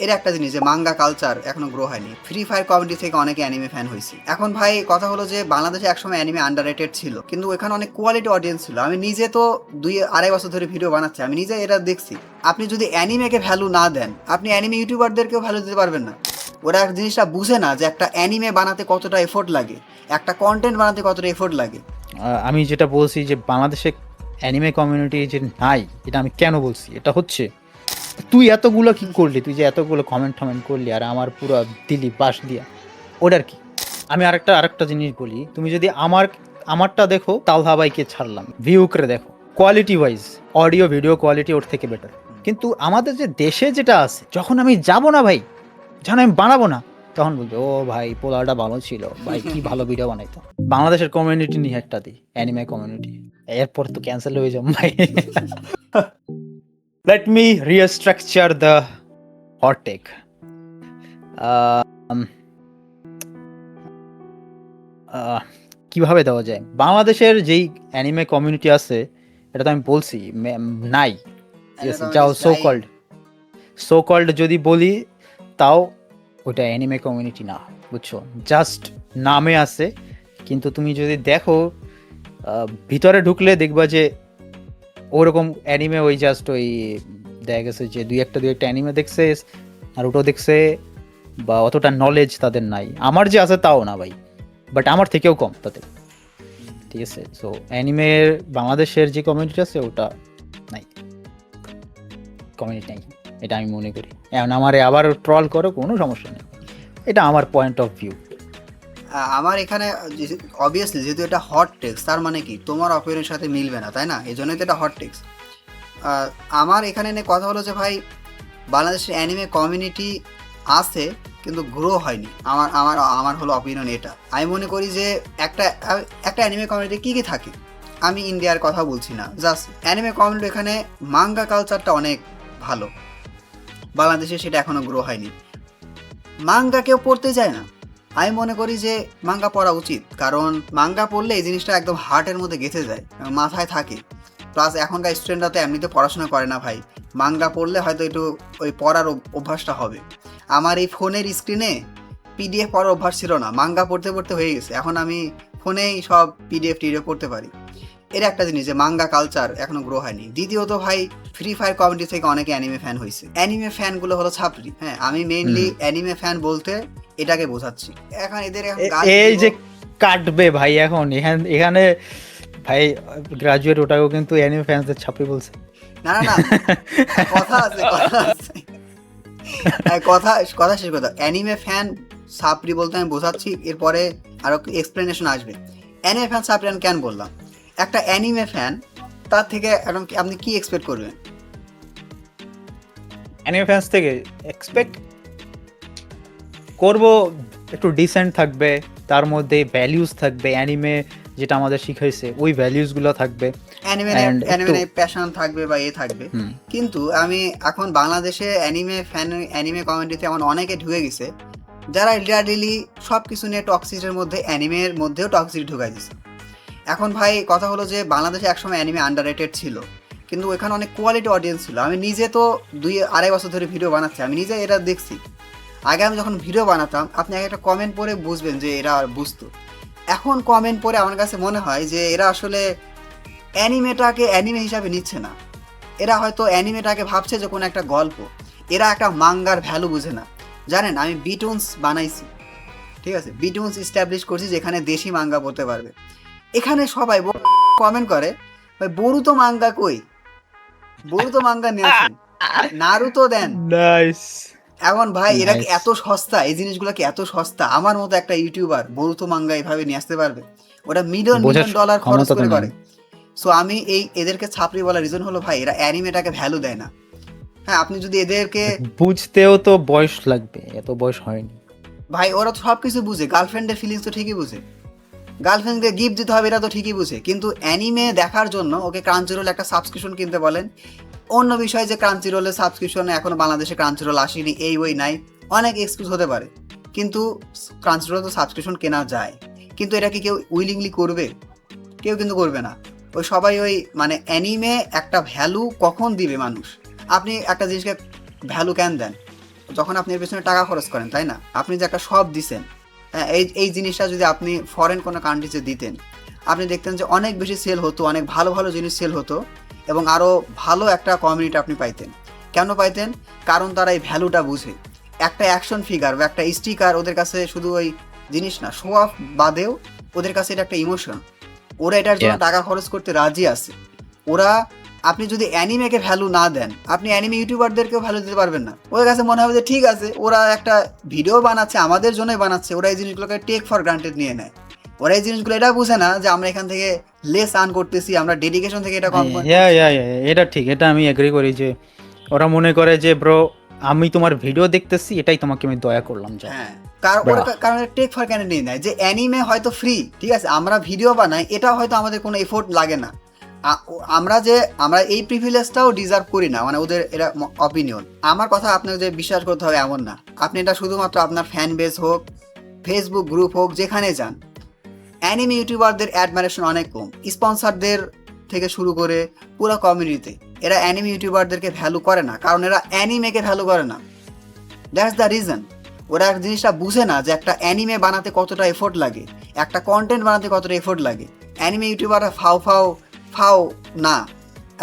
এর একটা জিনিস যে মাঙ্গা কালচার এখনো গ্রো হয়নি। ফ্রি ফায়ার কমিউনিটি থেকে অনেকে অ্যানিমে ফ্যান হয়েছে। এখন ভাই কথা হলো যে বাংলাদেশে একসময় অ্যানিমে আন্ডাররেটেড ছিল, কিন্তু এখানে অনেক কোয়ালিটি অডিয়েন্স ছিল। আমি নিজে তো 2-2.5 বছর ধরে ভিডিও বানাচ্ছি, আমি নিজে এটা দেখছি। আপনি যদি অ্যানিমেকে ভ্যালু না দেন, আপনি অ্যানিমে ইউটিউবারদেরকেও ভ্যালু দিতে পারবেন না। ওরা জিনিসটা বুঝে না যে একটা অ্যানিমে বানাতে কতটা এফোর্ট লাগে, একটা কন্টেন্ট বানাতে কতটা এফোর্ট লাগে। আমি যেটা বলছি যে বাংলাদেশে অ্যানিমে কমিউনিটি যে নাই, এটা আমি কেন বলছি, এটা হচ্ছে তুই এতগুলো কি করলি, তুই যে এতগুলো কমেন্ট করলি আর আমার পুরো দিলি বাস দিয়া, ওটার কি? আমি আরেকটা জিনিস বলি, তুমি যদি আমারটা দেখো, তালহা ভাইকে ছাড়লাম, ভিউ করে দেখো, quality wise audio video quality ওর থেকে বেটার। কিন্তু আমাদের যে দেশে যেটা আছে, যখন আমি যাব না ভাই, যখন আমি বানাবো না, তখন বলবো ও ভাই পোলাটা ভালো ছিল ভাই, কি ভালো ভিডিও বানাইতো। বাংলাদেশের কমিউনিটি নিয়ে একটা দিই, অ্যানিমে কমিউনিটি, এরপর তো ক্যান্সেল হয়ে যাবো ভাই। Let me restructure the hot take. কিভাবে দেওয়া যায়? বাংলাদেশের যেই অ্যানিমে কমিউনিটি আছে, এটা তো আমি বলছি নাই। যাও সো কল্ড যদি বলি, তাও ওটা অ্যানিমে কমিউনিটি না, বুঝছো? জাস্ট নামে আছে। কিন্তু তুমি যদি দেখো, ভিতরে ঢুকলে দেখবা যে ওরকম অ্যানিমে ওই জাস্ট ওই দেখা গেছে যে দুই একটা অ্যানিমে দেখছে আর ওটাও দেখছে, বা অতটা নলেজ তাদের নাই। আমার যে আছে তাও না ভাই, বাট আমার থেকেও কম তাদের, ঠিক আছে? সো অ্যানিমের বাংলাদেশের যে কমিউনিটি আছে ওটা নাই, কমিউনিটি নাই, এটা আমি মনে করি। এখন আমারে আবার ট্রল করো, কোনো সমস্যা নেই, এটা আমার পয়েন্ট অফ ভিউ। আমার এখানে অবভিয়াসলি যেহেতু এটা হট টেক্স, তার মানে কি তোমার অপিনিয়নের সাথে মিলবে না, তাই না? এই জন্যই তো এটা হট টেক্স। আমার এখানে নিয়ে কথা হলো যে ভাই, বাংলাদেশের অ্যানিমে কমিউনিটি আছে কিন্তু গ্রো হয়নি। আমার আমার আমার হলো অপিনিয়ন এটা। আমি মনে করি যে একটা একটা অ্যানিমে কমিউনিটি কী কী থাকে, আমি ইন্ডিয়ার কথা বলছি না, জাস্ট অ্যানিমে কমিউনিটি এখানে মাঙ্গা কালচারটা অনেক ভালো। বাংলাদেশে সেটা এখনও গ্রো হয়নি। মাঙ্গা কেউ পড়তে যায় না। আমি মনে করি যে মাঙ্গা পড়া উচিত, কারণ মাঙ্গা পড়লে এই জিনিসটা একদম হার্টের মধ্যে গেঁথে যায়, মাথায় থাকে। প্লাস এখনকার স্টুডেন্টরা তো এমনিতে পড়াশোনা করে না ভাই, মাঙ্গা পড়লে হয়তো একটু ওই পড়ার অভ্যাসটা হবে। আমার এই ফোনের স্ক্রিনে পিডিএফ পড়ার অভ্যাস ছিল না, মাঙ্গা পড়তে পড়তে হয়ে গেছে। এখন আমি ফোনেই সব পিডিএফ পড়তে পারি। এর একটা জিনিস যে মাঙ্গা কালচার এখনো গ্রো হয়নি। দ্বিতীয়ত ভাই, ফ্রি ফায়ার কমিউনিটি থেকে অনেকে অ্যানিমে ফ্যান হয়েছে। অ্যানিমে ফ্যানগুলো হলো ছাপরি। হ্যাঁ, আমি মেইনলি অ্যানিমে ফ্যান বলতে এটাকে বোঝাচ্ছি। এখন এদের এই যে কাটবে ভাই, এখন এখানে ভাই গ্রাজুয়েট, ওটাও কিন্তু অ্যানিমে ফ্যান্সদের ছাপরি বলছে। না না না, কথা আছে কথা শেষ কথা। অ্যানিমে ফ্যান ছাপরি বলতে আমি বোঝাচ্ছি, এরপরে আরো এক্সপ্লেনেশন আসবে। অ্যানিমে ফ্যান ছাপরি আমি কেন বললাম? একটা অ্যানিমে ফ্যান, তার থেকে আপনি কি এক্সপেক্ট করবেন? অ্যানিমে ফ্যান্স থেকে এক্সপেক্ট করব একটু ডিসেন্ট থাকবে, তার মধ্যে ভ্যালিউজ থাকবে, অ্যানিমে যেটা আমাদের শিখাইছে ওই ভ্যালিউজগুলো থাকবে, অ্যানিমে প্যাশন থাকবে বা থাকবে। কিন্তু আমি এখন বাংলাদেশে অ্যানিমে কমিউনিটিতে এমন অনেকে ঢুকে গেছে যারা লিটারেলি সব কিছু নিয়ে টক্সিকের মধ্যে, অ্যানিমের মধ্যেও টক্সিক ঢুকাই দিছে। এখন ভাই কথা হলো যে বাংলাদেশে একসময় অ্যানিমে আন্ডাররেটেড ছিল, কিন্তু এখানে অনেক কোয়ালিটি অডিয়েন্স ছিল। আমি নিজে তো 2-2.5 বছর ধরে ভিডিও বানাচ্ছি, আমি নিজে এটা দেখছি। আগে আমি যখন ভিডিও বানাতাম, আপনি একটা কমেন্ট পড়ে বুঝবেন যে এরা বুঝতো। এখন কমেন্ট পড়ে আমার কাছে মনে হয় যে এরা আসলে অ্যানিমেটাকে অ্যানিমে হিসাবে নিচ্ছে না। এরা হয়তো অ্যানিমেটাকে ভাবছে যে কোনো একটা গল্প। এরা একটা মাঙ্গার ভ্যালু বুঝে না। জানেন, আমি বিটুনস বানাইছি, ঠিক আছে? বিটুনস ইস্টাবলিশ করছি যেখানে দেশি মাঙ্গা পড়তে পারবে। এখানে সবাই কমেন্ট করে, ভাই বরুতো মাঙ্গা কই, বরুতো মাঙ্গা নিয়ে আসেন, নারুতো দেন। এখন ভাই এরা কি এত সস্তা? এই জিনিসগুলো কি এত সস্তা? আমার মতো একটা ইউটিউবার বরুতো মাঙ্গা এইভাবে নিয়ে আসতে পারবে? ওটা মিলিয়ন ডলার খরচ করে। সো আমি এদেরকে ছাপরি বলার রিজন হলো ভাই, এরা অ্যানিমেটাকে ভ্যালু দেয় না। হ্যাঁ, আপনি যদি এদেরকে বুঝতেও তো বয়স লাগবে, এত বয়স হয়নি ভাই। ওরা তো সব কিছু বুঝে, গার্লফ্রেন্ডের ফিলিংস তো ঠিকই বুঝে, গার্লফ্রেন্ডকে গিফট দিতে হবে এরা তো ঠিকই বুঝে। কিন্তু অ্যানিমে দেখার জন্য ওকে ক্রাঞ্চিরোল একটা সাবস্ক্রিপশন কিনতে বলেন। অন্য বিষয় যে ক্রাঞ্চিরোলের সাবস্ক্রিপশন এখনো বাংলাদেশে ক্রাঞ্চিরোল আসেনি, এই ওই নাই, অনেক এক্সকিউজ হতে পারে। কিন্তু ক্রাঞ্চিরোল তো সাবস্ক্রিপশন কেনা যায়। কিন্তু এটা কি কেউ উইলিংলি করবে? কেউ কিন্তু করবে না। ওই সবাই ওই মানে অ্যানিমে একটা ভ্যালু কখন দিবে মানুষ? আপনি একটা জিনিসকে ভ্যালু কেন দেন? যখন আপনি এর পেছনে টাকা খরচ করেন, তাই না, আপনি যে একটা শপ দিছেন, হ্যাঁ, এই জিনিসটা যদি আপনি ফরেন কোনো কান্ট্রিতে দিতেন, আপনি দেখতেন যে অনেক বেশি সেল হতো, অনেক ভালো ভালো জিনিস সেল হতো, এবং আরও ভালো একটা কমিউনিটি আপনি পাইতেন। কেন পাইতেন? কারণ তারা এই ভ্যালুটা বুঝে। একটা অ্যাকশন ফিগার বা একটা স্টিকার ওদের কাছে শুধু ওই জিনিস না, শো অফ বাদেও ওদের কাছে এটা একটা ইমোশন। ওরা এটার জন্য টাকা খরচ করতে রাজি আছে। ওরা, আপনি যদি অ্যানিমেকে ভ্যালু না দেন, আপনি অ্যানিমে ইউটিউবারদেরকেও ভ্যালু দিতে পারবেন না। ওদের কাছে মনে হবে যে ঠিক আছে, ওরা একটা ভিডিও বানাচ্ছে, আমাদের জন্যই বানাচ্ছে, ওরা এই জিনিসগুলোকে টেক ফর গ্রান্টেড নিয়ে নেয়। ওরা এই জিনিসগুলো এটা বুঝে না যে আমরা এখান থেকে লেস আর্ন করতেছি, আমরা ডেডিকেশন থেকে এটা কম করছি। এটা ঠিক, এটা আমি এগ্রি করি যে ওরা মনে করে যে ব্রো আমি তোমার ভিডিও দেখতেছি, এটাই তোমাকে আমি দয়া করলাম। হ্যাঁ, কারণ টেক ফর গ্রান্টেড নিয়ে নেয় যে অ্যানিমে হয়তো ফ্রি, ঠিক আছে, আমরা ভিডিও বানাই, এটা হয়তো আমাদের কোনো এফোর্ট লাগে না, আমরা এই প্রিভিলেজটাও ডিজার্ভ করি না, মানে ওদের এটা অপিনিয়ন। আমার কথা আপনাকে যে বিশ্বাস করতে হবে এমন না। আপনি এটা শুধুমাত্র আপনার ফ্যান বেস হোক, ফেসবুক গ্রুপ হোক, যেখানে যান, অ্যানিমে ইউটিউবারদের অ্যাডমাইরেশন অনেক কম। স্পন্সরদের থেকে শুরু করে পুরো কমিউনিটিতে এরা অ্যানিমে ইউটিউবারদেরকে ভ্যালু করে না, কারণ এরা অ্যানিমেকে ভ্যালু করে না। That's the reason. ওরা জিনিসটা বুঝে না যে একটা অ্যানিমে বানাতে কতটা এফোর্ট লাগে, একটা কন্টেন্ট বানাতে কতটা এফোর্ট লাগে। অ্যানিমে ইউটিউবাররা ফাও না,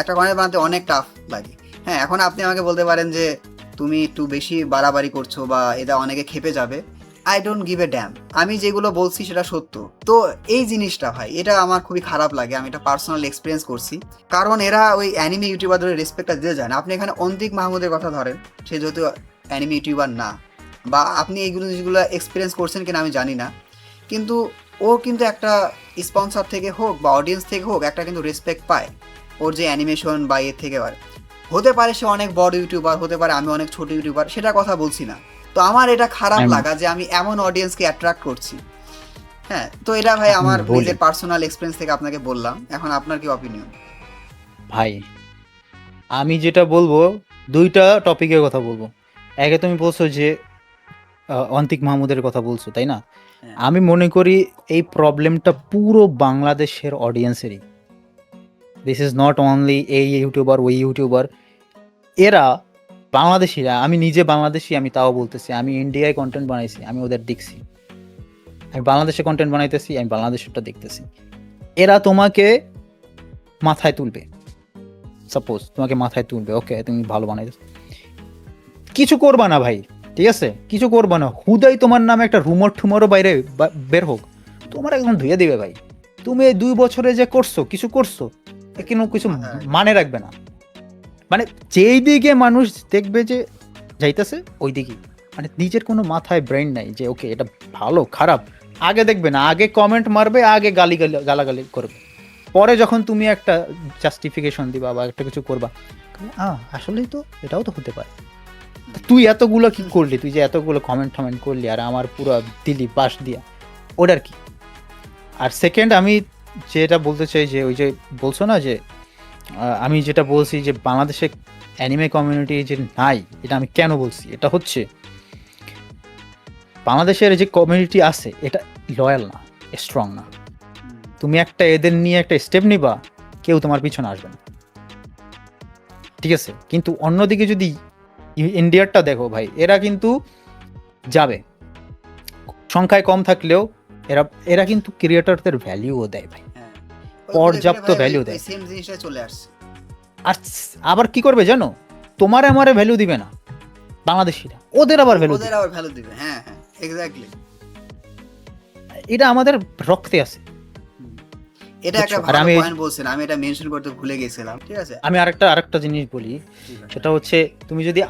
একটা কন্টেন্ট বানাতে অনেক টাফ লাগে। হ্যাঁ, এখন আপনি আমাকে বলতে পারেন যে তুমি একটু বেশি বাড়াবাড়ি করছো বা এটা অনেকে খেপে যাবে। I don't give a damn. আমি যেগুলো বলছি সেটা সত্য। তো এই জিনিসটা ভাই, এটা আমার খুবই খারাপ লাগে, আমি এটা পার্সোনাল এক্সপিরিয়েন্স করছি। কারণ এরা ওই অ্যানিমে ইউটিউবারদের রেসপেক্টটা দিয়ে যায় না। আপনি এখানে অন্তিক মাহমুদের কথা ধরেন, সে যেহেতু অ্যানিমে ইউটিউবার না, বা আপনি এইগুলো জিনিসগুলো এক্সপিরিয়েন্স করছেন কিনা আমি জানি না, কিন্তু ও কিন্তু একটা স্পন্সর থেকে হোক বা অডিয়েন্স থেকে হোক একটা কিন্তু রেসপেক্ট পায় ওর যে অ্যানিমেশন বা এর থেকে। হতে পারে সে অনেক বড় ইউটিউবার, হতে পারে আমি অনেক ছোট ইউটিউবার, সেটা কথা বলছি না। তো আমার এটা খারাপ লাগা যে আমি এমন অডিয়েন্সকে অ্যাট্রাক্ট করছি। হ্যাঁ, তো এটা ভাই আমার নিজের পার্সোনাল এক্সপিরিয়েন্স থেকে আপনাকে বললাম। এখন আপনার কি অপিনিয়ন? ভাই আমি যেটা বলবো, দুইটা টপিকের কথা বলবো। একে তুমি বলছো যে অন্তিক মাহমুদের কথা বলছো, তাই না? আমি মনে করি এই প্রবলেমটা পুরো বাংলাদেশের অডিয়েন্সেরই। দিস ইজ নট অনলি এই ইউটিউবার ওই ইউটিউবার, এরা বাংলাদেশিরা। আমি নিজে বাংলাদেশি, আমি তাও বলতেছি, আমি ইন্ডিয়ায় কন্টেন্ট বানাইছি, আমি ওদের দেখছি। আমি বাংলাদেশে কন্টেন্ট বানাইতেছি, আমি বাংলাদেশেরটা দেখতেছি। এরা তোমাকে মাথায় তুলবে, সাপোজ তোমাকে মাথায় তুলবে, ওকে তুমি ভালো বানাইতেছো, কিছু করবা না ভাই, ঠিক আছে, কিছু করবা না। হুদাই তোমার নামে একটা রুমর ঠুমরও বাইরে বের হোক, তোমার একদম ধুয়ে দিবে ভাই। তুমি এই 2 বছরে যে করছো, কিছু করছো, কিন্তু কিছু মানে রাখবে না। মানে যেই দিকে মানুষ দেখবে যে যাইতেছে ওই দিকেই, মানে নিজের কোনো মাথায় ব্রেন নাই যে ওকে এটা ভালো খারাপ আগে দেখবে না, আগে কমেন্ট মারবে, আগে গালাগালি করবে। পরে যখন তুমি একটা জাস্টিফিকেশন দিবা বা একটা কিছু করবা, আসলেই তো এটাও তো হতে পারে, তুই এতগুলো কি করলি, তুই যে এতগুলো কমেন্ট করলি আর আমার পুরো দিলি বাস দিয়া, ওটার কি? আর সেকেন্ড আমি যেটা বলতে চাই যে ওই যে বলছো না যে আমি যেটা বলছি যে বাংলাদেশে অ্যানিমে কমিউনিটি যে নাই, এটা আমি কেন বলছি, এটা হচ্ছে বাংলাদেশের যে কমিউনিটি আছে এটা লয়াল না, স্ট্রং না। তুমি একটা এদের নিয়ে একটা স্টেপ নিবা, কেউ তোমার পিছনে আসবে না, ঠিক আছে? কিন্তু অন্যদিকে যদি ইন্ডিয়ারটা দেখো ভাই, এরা কিন্তু যাবে, সংখ্যায় কম থাকলেও এরা কিন্তু ক্রিয়েটরদের ভ্যালিউও দেয় ভাই, পর্যাপ্ত ভ্যালিউ দেয়। সেম জিনিসটা চলে আসছে। আর আবার কি করবে জানো, তোমার আমারে ভ্যালু দিবে না বাংলাদেশিরা, ওদের আবার ভ্যালু দিবে। হ্যাঁ হ্যাঁ, এক্স্যাক্টলি। এটা আমাদের রক্তে আছে। এটা একটা ভালো পয়েন্ট বলছেন, আমি এটা মেনশন করতে ভুলে গেছিলাম, ঠিক আছে? আমি আরেকটা জিনিস বলি, সেটা হচ্ছে তুমি যদি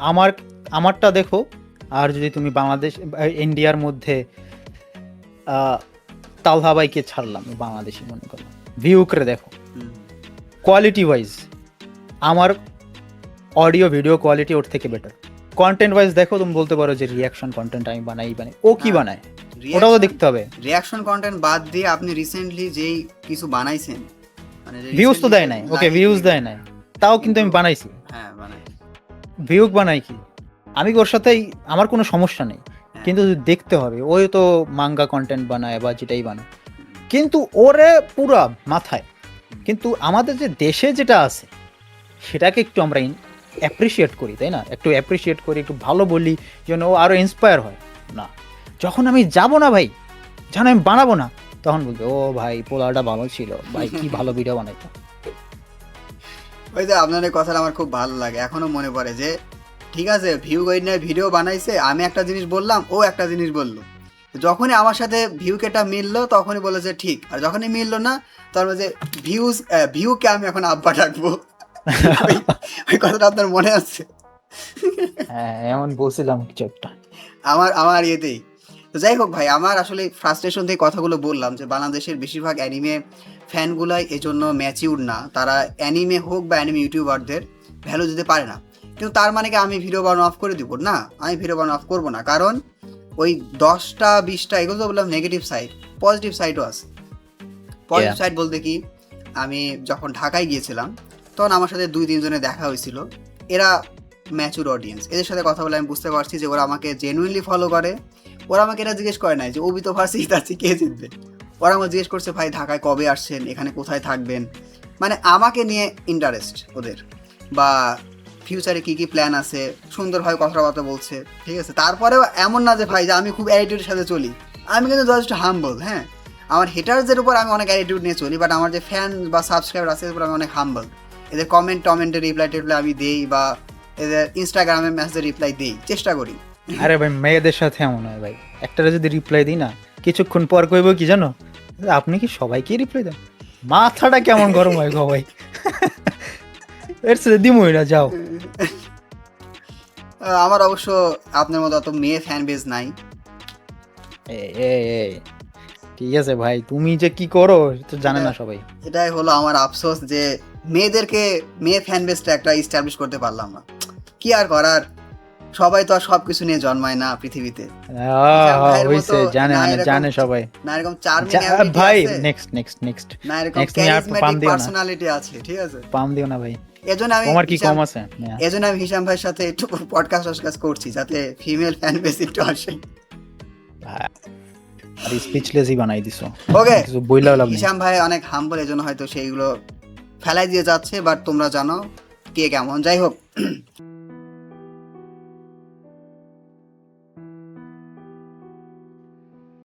আমারটা দেখো, আর যদি তুমি বাংলাদেশ ইন্ডিয়ার মধ্যে তালহা ভাইকে ছাড়লাম, বাংলাদেশি মনে করো, ভিউ করে দেখো, কোয়ালিটি ওয়াইজ আমার অডিও ভিডিও কোয়ালিটি ওর থেকে বেটার। কন্টেন্ট ওয়াইজ দেখো, তুমি বলতে পারো যে রিয়াকশন কন্টেন্ট আমি বানাই, ও কি বানায় ওটাও তো দেখতে হবে। রিয়াকশন কন্টেন্ট বাদ দিয়ে আপনি রিসেন্টলি যেই কিছু বানাইছেন, মানে ভিউজ তো দেয় নাই, ওকে ভিউজ দেয় নাই, তাও কিন্তু আমি বানাইছি। হ্যাঁ, বানাই, ভিউ বানাই কি, আমি ওর সাথেই আমার কোনো সমস্যা নেই, কিন্তু দেখতে হবে, ওই তো মাঙ্গা কন্টেন্ট বানায় বা যেটাই বানায়, কিন্তু ওরে পুরা মাথায়। কিন্তু আমাদের যে দেশে যেটা আছে সেটাকে একটু আমরা অ্যাপ্রিসিয়েট করি, তাই না? একটু অ্যাপ্রিসিয়েট করি, একটু ভালো বলি, যেন ও আরো ইন্সপায়ার হয়। না, যখন আমি যাব না ভাই, যখন আমি বানাবো না, তখন বলবে ও ভাই পোলাওটা ভালো ছিল ভাই, কি ভালো ভিডিও বানাইতো। ওই যে আপনাদের কথাটা আমার খুব ভালো লাগে, এখনো মনে পড়ে যে ঠিক আছে ভিউ করি না, ভিডিও বানাইছে, আমি একটা জিনিস বললাম, ও একটা জিনিস বললো, যখনই আমার সাথে ভিউ কেটা মিললো তখনই বলেছে ঠিক, আর যখনই মিললো না তখন বলছে ভিউকে আমি এখন আব্বা ডাকবো। ওই কথাটা আপনার মনে আছে? হ্যাঁ, এমন বলছিলাম কিছু একটা। আমার ইয়েতেই। তো যাই হোক ভাই, আমার আসলে ফ্রাস্ট্রেশন থেকে কথাগুলো বললাম যে বাংলাদেশের বেশিরভাগ অ্যানিমে ফ্যানগুলাই এজন্য ম্যাচিউর না, তারা অ্যানিমে হোক বা অ্যানিমে ইউটিউবারদের ভ্যালু দিতে পারে না। কিন্তু তার মানে কি আমি ভিডিও বানানো অফ করে দিব? না, আমি ভিডিও বানানো অফ করবো না, কারণ ওই 10টা 20টা এগুলো তো বললাম নেগেটিভ সাইড, পজিটিভ সাইডও আছে। পজিটিভ সাইড বলতে কি, আমি যখন ঢাকায় গিয়েছিলাম তখন আমার সাথে 2-3 জনের দেখা হয়েছিল, এরা ম্যাচুর অডিয়েন্স, এদের সাথে কথা বলে আমি বুঝতে পারছি যে ওরা আমাকে জেনুইনলি ফলো করে। ওরা আমাকে এটা জিজ্ঞেস করে নাই যে অবিত ভার্সি তাচ্ছি কে জিতবে, ওরা আমাকে জিজ্ঞেস করছে ভাই ঢাকায় কবে আসছেন, এখানে কোথায় থাকবেন, মানে আমাকে নিয়ে ইন্টারেস্ট ওদের, বা ফিউচারে কী কী প্ল্যান আছে, সুন্দরভাবে কথাবার্তা বলছে, ঠিক আছে। তারপরেও এমন না যে ভাই যে আমি খুব অ্যাটিটিউডের সাথে চলি, আমি কিন্তু যথেষ্ট হাম্বল। হ্যাঁ, আমার হেটারদের উপর আমি অনেক অ্যাটিটিউড নিয়ে চলি, বাট আমার যে ফ্যান বা সাবস্ক্রাইবার আছে এদের উপর আমি অনেক হাম্বল। এদের টমেন্টে রিপ্লাই টিপ্লাই আমি দেই, বা এদের ইনস্টাগ্রামে মেসেজে রিপ্লাই দেই, চেষ্টা করি। আরে ভাই মেয়েদের সাথে এমন হয় ভাই, একটারে যদি রিপ্লাই দিই না, কিছুক্ষণ পর কইব কি জানো, আপনি কি সবাইকে রিপ্লাই দেন? মাথাটা কেমন গরম হয় গো ভাই। এর সাথে দিমই না, যাও। আমার অবশ্য আপনার মতো অত মেয়ে ফ্যান বেজ নাই। এ এ এ, ঠিক আছে ভাই, তুমি যে কি করো তো জানে না সবাই। এটাই হলো আমার আফসোস যে মেয়ে ফ্যান বেজটা একটা ইস্টাবলিশ করতে পারলাম না। কি আর করার, সবাই তো আর সবকিছু নিয়ে জন্মায় না পৃথিবীতে। হইছে, জানে জানে সবাই। না এরকম চার্মিং ভাই নেক্সট না এরকম ক্যারিজমেটিক পার্সোনালিটি আছে, ঠিক আছে। পাম দিও না ভাই, এজন্য আমি তোমার কি কম আছে? এজন্য আমি হিসাম ভাইয়ের সাথে একটু পডকাস্ট করছি, যাতে ফিমেল ফ্যান বেস একটু আসে। আর স্পিচলেসই বানাই দিছো। ওকে, কিছু বইলাও লাভ নেই। হিসাম ভাই অনেক হাম্বল, এজন্য হয়তো সেইগুলো ফেলাই দিয়ে যাচ্ছে, বাট তোমরা জানো কে কেমন। যাই হোক,